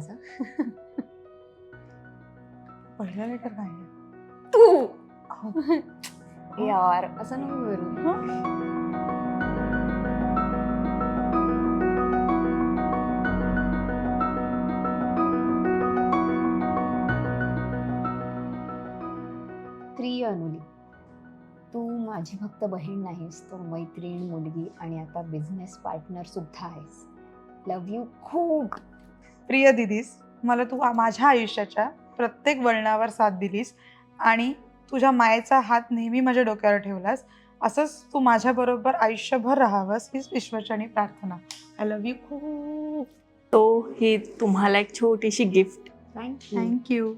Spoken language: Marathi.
माझं. पहिलं लेटर काय आहे? तू हो. यार असं नको करू. प्रिय अनुली, तू माझी फक्त बहीण नाहीस, तर मैत्रीण, मुलगी आणि आता बिझनेस पार्टनर सुद्धा आहेस. लव्ह यू खूप. प्रिय दिदीस, मला तू माझ्या आयुष्याच्या प्रत्येक वळणावर साथ दिलीस आणि तुझ्या मायेचा हात नेहमी माझ्या डोक्यावर ठेवलास. असंच तू माझ्याबरोबर आयुष्यभर राहावंस हीच ईश्वरचरणी प्रार्थना. आय लव्ह यू खूप. ही तुम्हाला एक छोटीशी गिफ्ट. थँक्यू. थँक्यू.